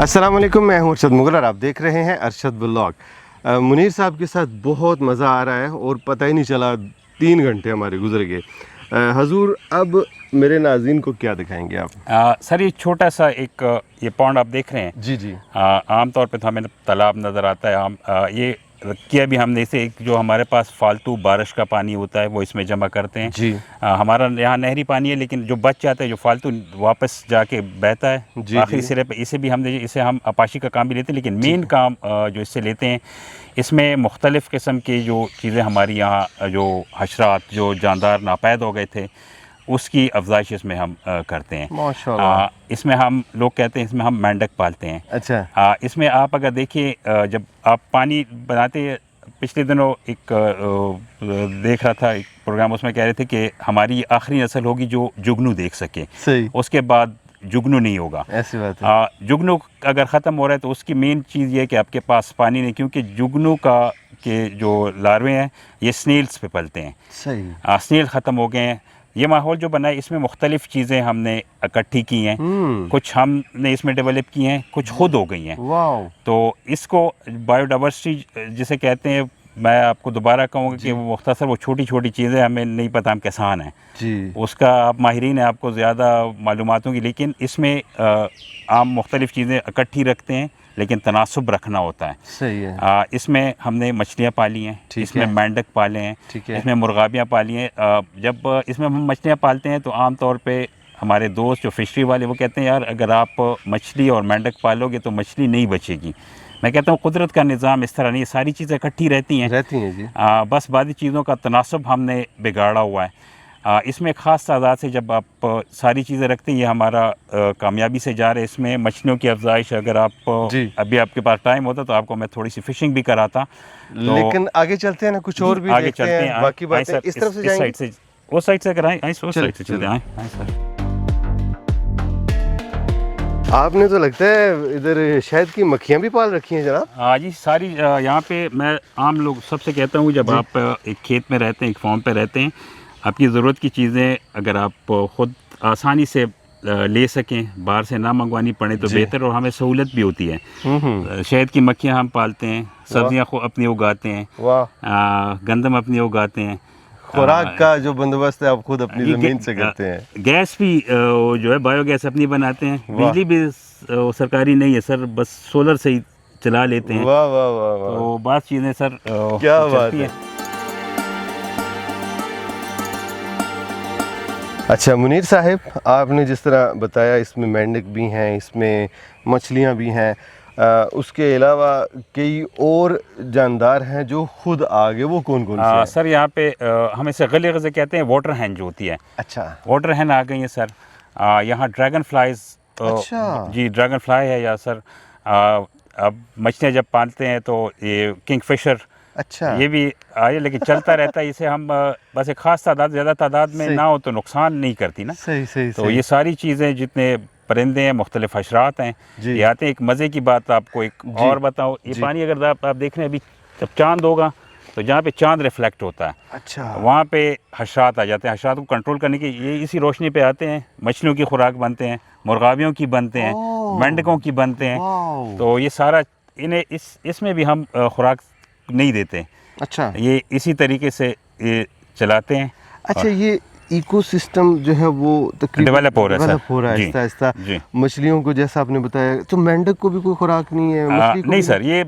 السلام علیکم، میں ہوں ارشد مغل اور آپ دیکھ رہے ہیں ارشد ولاگ۔ منیر صاحب کے ساتھ بہت مزہ آ رہا ہے اور پتہ ہی نہیں چلا 3 گھنٹے ہمارے گزر گئے۔ حضور اب میرے ناظرین کو کیا دکھائیں گے آپ؟ سر یہ چھوٹا سا ایک یہ پونڈ آپ دیکھ رہے ہیں، جی جی، عام طور پہ تو ہمیں تالاب نظر آتا ہے، یہ کیا بھی ہم نے اسے ایک جو ہمارے پاس فالتو بارش کا پانی ہوتا ہے وہ اس میں جمع کرتے ہیں۔ جی ہمارا یہاں نہری پانی ہے، لیکن جو بچ جاتا ہے جو فالتو واپس جا کے بہتا ہے جی آخری سرے پہ، اسے بھی اسے ہم اپاشی کا کام بھی لیتے ہیں، لیکن مین کام جو اس سے لیتے ہیں، اس میں مختلف قسم کی جو چیزیں ہماری یہاں جو حشرات جو جاندار ناپید ہو گئے تھے اس کی افزائش اس میں ہم کرتے ہیں۔ ماشاءاللہ۔ اس میں ہم لوگ کہتے ہیں اس میں ہم مینڈک پالتے ہیں۔ اچھا، اس میں آپ اگر دیکھیں جب آپ پانی بناتے ہیں، پچھلے دنوں ایک دیکھ رہا تھا ایک پروگرام، اس میں کہہ رہے تھے کہ ہماری آخری نسل ہوگی جو جگنو دیکھ سکے، صحیح، اس کے بعد جگنو نہیں ہوگا۔ ایسی بات ہے۔ جگنو اگر ختم ہو رہا ہے تو اس کی مین چیز یہ ہے کہ آپ کے پاس پانی نہیں، کیونکہ جگنو کے جو لاروے ہیں یہ سنیلز پہ پلتے ہیں۔ صحیح، سنیل ختم ہو گئے ہیں۔ یہ ماحول جو بنا ہے اس میں مختلف چیزیں ہم نے اکٹھی کی ہیں، کچھ ہم نے اس میں ڈیولپ کی ہیں، کچھ خود ہو گئی ہیں۔ واو، تو اس کو بایو ڈائیورسٹی جسے کہتے ہیں، میں آپ کو دوبارہ کہوں گا کہ وہ مختصر وہ چھوٹی چھوٹی چیزیں ہمیں نہیں پتہ ہم کسان ہیں، جی، اس کا آپ ماہرین ہیں، آپ کو زیادہ معلومات ہوں گی، لیکن اس میں عام مختلف چیزیں اکٹھی رکھتے ہیں لیکن تناسب رکھنا ہوتا ہے۔ صحیح ہے، اس میں ہم نے مچھلیاں پالی ہیں، اس میں مینڈک پالے ہیں، اس میں مرغابیاں پالی ہیں۔ جب اس میں ہم مچھلیاں پالتے ہیں تو عام طور پہ ہمارے دوست جو فشری والے وہ کہتے ہیں یار اگر آپ مچھلی اور مینڈک پالو گے تو مچھلی نہیں بچے گی۔ میں کہتا ہوں قدرت کا نظام اس طرح نہیں، یہ ساری چیزیں اکٹھی رہتی ہیں جی، بس بعضی چیزوں کا تناسب ہم نے بگاڑا ہوا ہے۔ اس میں خاص تعداد سے جب آپ ساری چیزیں رکھتے ہیں، یہ ہمارا کامیابی سے جا رہا ہے۔ اس میں مچھلیوں کی افزائش، اگر آپ ابھی آپ کے پاس ٹائم ہوتا تو آپ کو میں تھوڑی سی فشنگ بھی کراتا، لیکن آگے چلتے ہیں نا، کچھ اور بھی آگے دیکھتے چلتے ہیں، ہیں۔ باقی باتیں اس طرف سے جائیں گے، اس سائڈ سے اگر آئیں اس سائڈ سے چلتے ہیں سر۔ آپ نے تو لگتا ہے ادھر شہد کی مکھیاں بھی پال رکھی ہیں جناب۔ ہاں جی، ساری یہاں پہ میں عام لوگ سب سے کہتا ہوں جب آپ ایک کھیت میں رہتے ہیں، ایک فارم پہ رہتے ہیں، آپ کی ضرورت کی چیزیں اگر آپ خود آسانی سے لے سکیں، باہر سے نہ منگوانی پڑے تو بہتر، اور ہمیں سہولت بھی ہوتی ہے۔ شہد کی مکھیاں ہم پالتے ہیں، سبزیاں اپنی اگاتے ہیں، گندم اپنی اگاتے ہیں۔ خوراک کا جو بندوبست ہے آپ خود اپنی زمین سے کرتے ہیں۔ گیس بھی جو ہے بایو گیس اپنی بناتے ہیں، بجلی بھی سرکاری نہیں ہے سر، بس سولر سے ہی چلا لیتے ہیں۔ واہ واہ واہ واہ، تو بعض چیزیں سر کیا بات چلتی ہے۔ ہیں۔ اچھا منیر صاحب، آپ نے جس طرح بتایا اس میں مینڈک بھی ہیں، اس میں مچھلیاں بھی ہیں، اس کے علاوہ کئی اور جاندار ہیں جو خود آگے، وہ کون کون سے ہیں؟ سر یہاں پہ ہم اسے غلے غزے کہتے ہیں، واٹر ہین جو ہوتی ہے۔ اچھا، واٹر ہین آ گئی ہیں سر۔ یہاں ڈریگن فلائز، جی ڈریگن فلائی ہے یا سر، اب مچھلیاں جب پالتے ہیں تو یہ کنگ فشر، اچھا، یہ بھی آئے، لیکن چلتا رہتا ہے۔ اسے ہم بس ایک خاص تعداد، زیادہ تعداد میں نہ ہو تو نقصان نہیں کرتی نا۔ صحیح، تو یہ ساری چیزیں جتنے پرندے ہیں، مختلف حشرات ہیں، یہ آتے ہیں۔ ایک مزے کی بات آپ کو ایک اور بتاؤں، یہ پانی اگر آپ دیکھ رہے ہیں ابھی جب چاند ہوگا تو جہاں پہ چاند ریفلیکٹ ہوتا ہے، اچھا، وہاں پہ حشرات آ جاتے ہیں۔ حشرات کو کنٹرول کرنے کی یہ اسی روشنی پہ آتے ہیں، مچھلیوں کی خوراک بنتے ہیں، مرغابیوں کی بنتے ہیں، مینڈکوں کی بنتے ہیں۔ تو یہ سارا انہیں اس میں بھی ہم خوراک نہیں دیتے، اچھا، یہ اسی طریقے سے یہ چلاتے ہیں۔ اچھا، یہ ایکو سسٹم جو ہے وہ تقریباً ڈیولپ ہو رہا ہے آہستہ آہستہ۔ مچھلیوں کو جیسا آپ نے بتایا، تو مینڈک کو بھی کوئی خوراک نہیں ہے؟ نہیں سر، یہ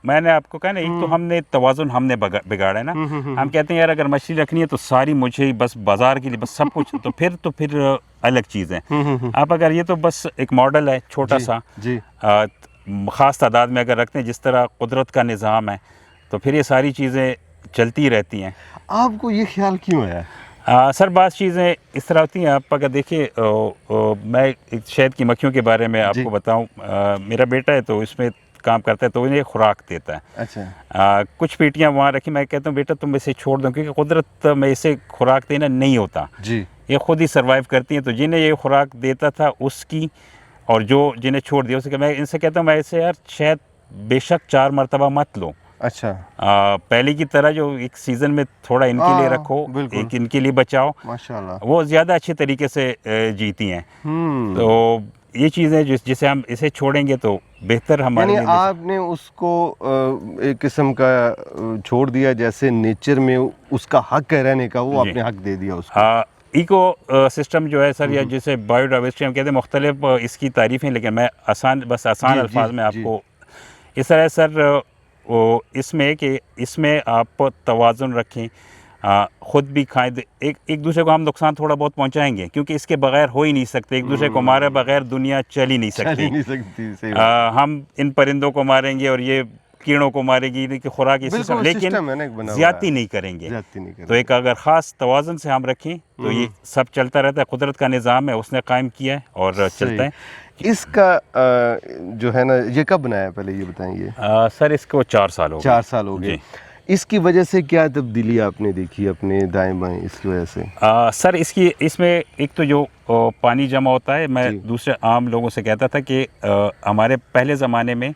میں نے آپ کو کہا نا، ایک تو ہم نے توازن ہم نے بگاڑا ہے نا۔ ہم کہتے ہیں یار اگر مچھلی رکھنی ہے تو ساری مجھے ہی بس بازار کے لیے بس سب کچھ، تو پھر الگ چیز ہے۔ آپ اگر یہ تو بس ایک ماڈل ہے چھوٹا سا، خاص تعداد میں اگر رکھتے ہیں جس طرح قدرت کا نظام ہے تو پھر یہ ساری چیزیں چلتی رہتی ہیں۔ آپ کو یہ خیال کیوں آیا؟ سر بعض چیزیں اس طرح ہوتی ہیں، آپ اگر دیکھیے، میں ایک شہد کی مکھیوں کے بارے میں آپ کو بتاؤں، میرا بیٹا ہے تو اس میں کام کرتا ہے تو انہیں خوراک دیتا ہے۔ اچھا، کچھ پیٹیاں وہاں رکھی، میں کہتا ہوں بیٹا تم اسے چھوڑ دو، کیونکہ قدرت میں اسے خوراک دینا نہیں ہوتا، یہ خود ہی سروائیو کرتی ہیں۔ تو جنہیں یہ خوراک دیتا تھا اس کی، اور جو جنہیں چھوڑ دیا اسے، میں ان سے کہتا ہوں میں اسے یار شہد بے شک 4 مرتبہ مت لو، اچھا، پہلے کی طرح جو ایک سیزن میں تھوڑا ان کے لیے رکھو، ایک ان کے لیے بچاؤ، ماشاءاللہ، وہ زیادہ اچھے طریقے سے جیتی ہیں۔ تو ये चीज़ें जिसे हम इसे छोड़ेंगे तो बेहतर हमारे यानी लिए। आपने उसको एक किस्म का छोड़ दिया, जैसे नेचर में उसका हक है रहने का, वो जी। आपने हक दे दिया उसको। इको सिस्टम जो है सर, या जिसे बायोडाइवर्सिटी हम कहते हैं, मुख्तलिफ इसकी तारीफ़ें, लेकिन मैं आसान जी, अल्फाज जी, में जी। आपको इस तरह सर वो इसमें कि इसमें आप तवाज़ुन रखें, ख़ुद भी खाएं, एक दूसरे को हम नुकसान थोड़ा बहुत पहुंचाएंगे, क्योंकि इसके बगैर हो ही नहीं सकते, एक दूसरे को मारे बगैर दुनिया चल ही नहीं चल ही सकती। नहीं सकती, सही बात। हम इन परिंदों को मारेंगे और ये कीड़ों को मारेगी, इनकी खुराक की बिल्कुल सिस्टम, लेकिन सिस्टम है ना एक बना हुआ ज़्यादती है। नहीं करेंगे। ज्यादती नहीं तो करेंगे। एक अगर ख़ास तवाज़ुन से हम रखें तो ये सब चलता रहता है, कुदरत का निज़ाम है, उसने कायम किया है और चलता है। इसका जो है ना, ये कब बनाया पहले ये बताएंगे? सर इसको 4 साल हो गए। 4 साल हो गए। जी। इसकी वजह से क्या तब्दीली आपने देखी अपने दाएं बाएं इसकी वजह से? सर इसमें एक तो जो पानी जमा होता है, मैं जी। दूसरे आम लोगों से कहता था कि हमारे पहले ज़माने में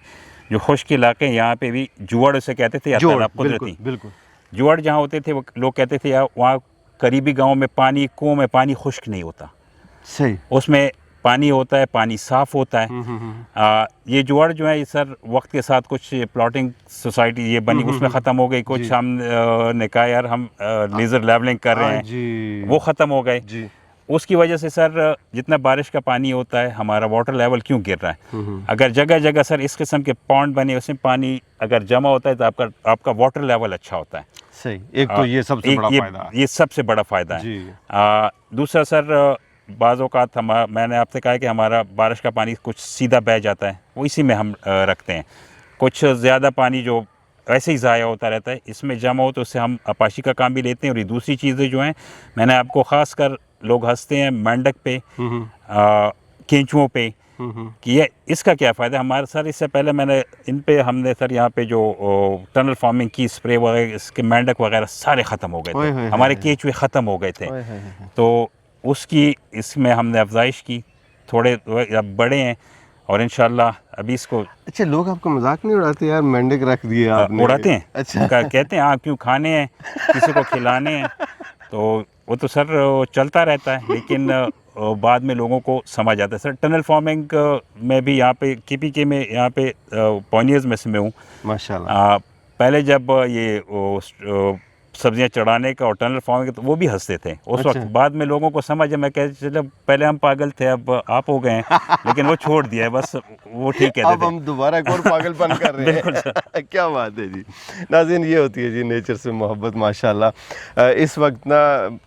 जो खुश्क इलाके हैं, यहाँ पे भी जुआड़ उसे कहते थे, या जोड़, तालाब बिल्कुल कुदरती बिल्कुल। जुआड़ जहाँ होते थे, वो लोग कहते थे यार वहाँ करीबी गाँव में पानी, कुओं में पानी खुश्क नहीं होता, सही। उसमें पानी होता है, पानी साफ़ होता है। ये जुआड़ जो है ये सर वक्त के साथ कुछ प्लॉटिंग सोसाइटी ये बनी, उसमें ख़त्म हो गई, कुछ जी। हम ने कहा यार हम लेज़र लेवलिंग कर रहे हैं, जी। वो ख़त्म हो गए। जी। उसकी वजह से सर जितना बारिश का पानी होता है, हमारा वाटर लेवल क्यों गिर रहा है? अगर जगह जगह सर इस किस्म के पॉन्ड बने, उसमें पानी अगर जमा होता है तो आपका वाटर लेवल अच्छा होता है। सही। एक तो ये सबसे बड़ा फायदा है। ये सबसे बड़ा फ़ायदा है। जी। दूसरा सर बाज़ औक़ात मैंने आपसे कहा कि हमारा बारिश का पानी कुछ सीधा बह जाता है, वो इसी में हम रखते हैं। कुछ ज़्यादा पानी जो ऐसे ही ज़ाया होता रहता है, इसमें जमा हो तो उससे हम अपाशी का काम भी लेते हैं। और ये दूसरी चीज़ें जो हैं, मैंने आपको ख़ास कर लोग हंसते हैं मेंढक पे, केंचुओं पे, कि ये इसका क्या फ़ायदा हमारे सर। इससे पहले हमने सर यहाँ पे जो टनल फार्मिंग की, स्प्रे वगैरह, इसके मेंढक वगैरह सारे ख़त्म हो गए ओए थे, होए हमारे होए। केंचुए ख़त्म हो गए थे। ओए होए होए। तो उसकी इसमें हमने अफजाइश की, थोड़े अब बड़े हैं और इंशाल्लाह अभी इसको। अच्छा, लोग आपका मजाक नहीं उड़ाते यार, मेंढक रख दिए आपने? उड़ाते हैं। अच्छा। कहते हैं क्यों खाने हैं, किसी को खिलाने हैं, तो वो तो सर चलता रहता है, लेकिन बाद में लोगों को समझ आता है। सर टनल फार्मिंग में भी यहाँ पे KPK में, यहाँ पे पॉनियर्स में से मैं हूँ माशाल्लाह। पहले जब ये सब्जियां चढ़ाने का और टनल फार्मिंग, तो वो भी हंसते थे उस अच्छा। वक्त। बाद में लोगों को समझ है, मैं कहते चलो पहले हम पागल थे, अब आप हो गए हैं, लेकिन वो छोड़ दिया है, बस वो ठीक कहते अब थे। हम दोबारा एक और पागलपन कर रहे हैं। बिल्कुल क्या बात है जी। नाज़रीन, ये होती है जी नेचर से मोहब्बत माशाल्लाह। इस वक्त ना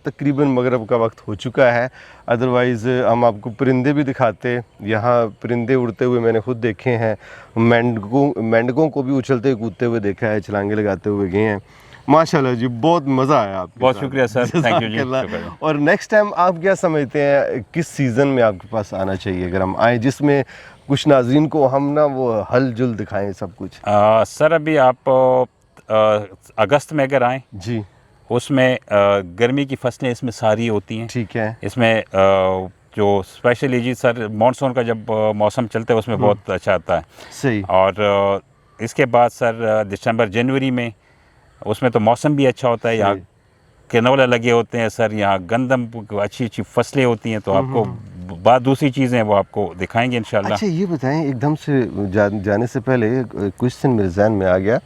तकरीबन मगरब का वक्त हो चुका है, अदरवाइज़ हम आपको परिंदे भी दिखाते। यहाँ परिंदे उड़ते हुए मैंने खुद देखे हैं, मेंढकों को भी उछलते कूदते हुए देखा है, छलांगे लगाते हुए गए हैं। माशाल्लाह जी, बहुत मज़ा आया आपके बहुत साथ। शुक्रिया सर, थैंक यू जी, जज़ाकल्लाह। शुक्रिया। और नेक्स्ट टाइम आप क्या समझते हैं, किस सीज़न में आपके पास आना चाहिए अगर हम आए, जिसमें कुछ नाज़रीन को हम ना वो हल जुल दिखाएं सब कुछ? सर अभी आप अगस्त में अगर आएँ, जी उसमें गर्मी की फसलें इसमें सारी होती हैं। ठीक है। इसमें जो स्पेशली जी सर मानसून का जब मौसम चलता है, उसमें बहुत अच्छा आता है। सही। और इसके बाद सर दिसंबर जनवरी में, उसमें तो मौसम भी अच्छा होता है, यहाँ कैनोला लगे होते हैं सर, यहाँ गंदम अच्छी अच्छी फसलें होती हैं। तो आपको बात दूसरी चीज़ें वो आपको दिखाएंगे इंशाल्लाह। अच्छा, ये बताएं, एकदम से जाने से पहले क्वेश्चन मेरे जहन में आ गया,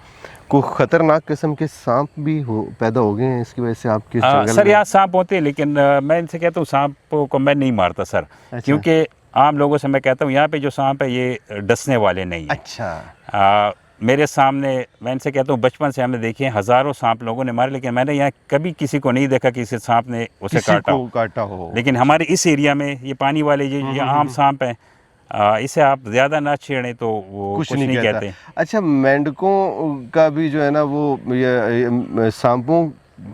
कोई ख़तरनाक किस्म के सांप भी पैदा हो गए हैं इसकी वजह से आपके जंगल सर में? यहाँ सांप होते हैं, लेकिन मैं इनसे कहता हूँ सांप को मैं नहीं मारता सर। अच्छा। क्योंकि आम लोगों से मैं कहता हूँ यहाँ पे जो सांप है ये डसने वाले नहीं हैं। अच्छा। मेरे सामने, मैं इनसे कहता हूँ, बचपन से हमने देखे हैं, हज़ारों सांप लोगों ने मारे, लेकिन मैंने यहाँ कभी किसी को नहीं देखा कि किसी सांप ने उसे काटा हो। लेकिन हमारे इस एरिया में ये पानी वाले ये आम सांप हैं, इसे आप ज़्यादा ना छेड़ें तो वो कुछ नहीं कहते। अच्छा, मेंढकों का भी जो है ना वो ये सांपों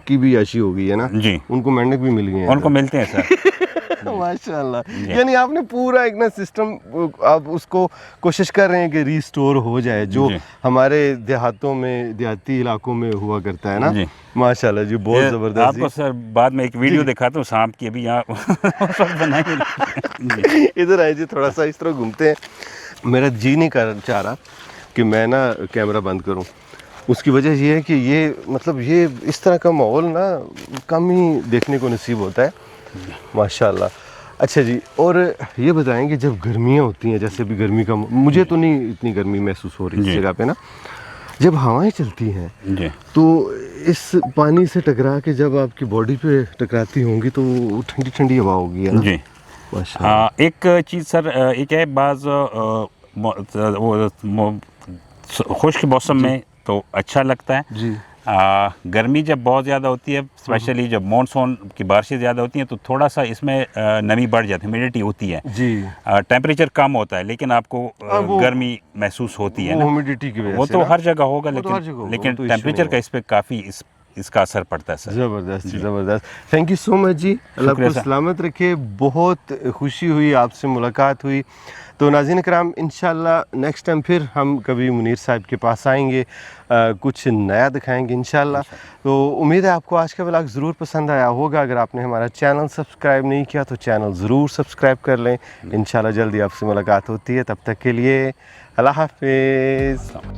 की भी याशी हो गई है ना जी, उनको मेंढक भी मिल गए हैं? उनको मिलते हैं सर। माशाल्लाह। यानी आपने पूरा एक ना सिस्टम, आप उसको कोशिश कर रहे हैं कि रिस्टोर हो जाए, जो हमारे देहातों में, देहाती इलाकों में हुआ करता है ना। माशाल्लाह जी, बहुत ज़बरदस्त। आपको सर बाद में एक वीडियो दिखाता हूँ सांप की, अभी यहाँ बनाएंगे। इधर आए जी, थोड़ा सा इस तरह घूमते हैं। मेरा जी नहीं चाह रहा कि मैं ना कैमरा बंद करूं। उसकी वजह ये है कि ये मतलब ये इस तरह का माहौल ना कम ही देखने को नसीब होता है। माशाल्लाह। अच्छा जी, और ये बताएं कि जब गर्मियाँ होती हैं, जैसे भी गर्मी का, मुझे तो नहीं इतनी गर्मी महसूस हो रही इस जी। जगह पे ना, जब हवाएं चलती हैं जी तो इस पानी से टकरा के जब आपकी बॉडी पे टकराती होंगी तो ठंडी ठंडी हवा होगी, है ना? जी। माशाल्लाह। एक चीज़ सर, एक है बाज़ खुश्क मौसम में तो अच्छा लगता है। जी गर्मी जब बहुत ज़्यादा होती है, स्पेशली जब मानसून की बारिशें ज़्यादा होती हैं, तो थोड़ा सा इसमें नमी बढ़ जाती है, ह्यूमिडिटी होती है, जी, टेम्परेचर कम होता है, लेकिन आपको वो- गर्मी महसूस होती है वो ना। ह्यूमिडिटी की वजह वो से तो ना? हर जगह होगा, वो तो हर जगह होगा, लेकिन वो तो issue टेम्परेचर नहीं का इस पर काफ़ी इसका असर पड़ता है सर। ज़बरदस्त ज़बरदस्त। थैंक यू सो मच जी, अल्लाह शुक्रिया आपको सर। सलामत रखे। बहुत खुशी हुई आपसे मुलाकात हुई। तो नाज़रीन कराम, इंशाल्लाह नेक्स्ट टाइम फिर हम कभी मुनीर साहब के पास आएंगे, कुछ नया दिखाएंगे इंशाल्लाह। तो उम्मीद है आपको आज का व्लॉग ज़रूर पसंद आया होगा। अगर आपने हमारा चैनल सब्सक्राइब नहीं किया तो चैनल ज़रूर सब्सक्राइब कर लें। इंशाल्लाह जल्दी आपसे मुलाकात होती है, तब तक के लिए अल्लाह हाफिज़।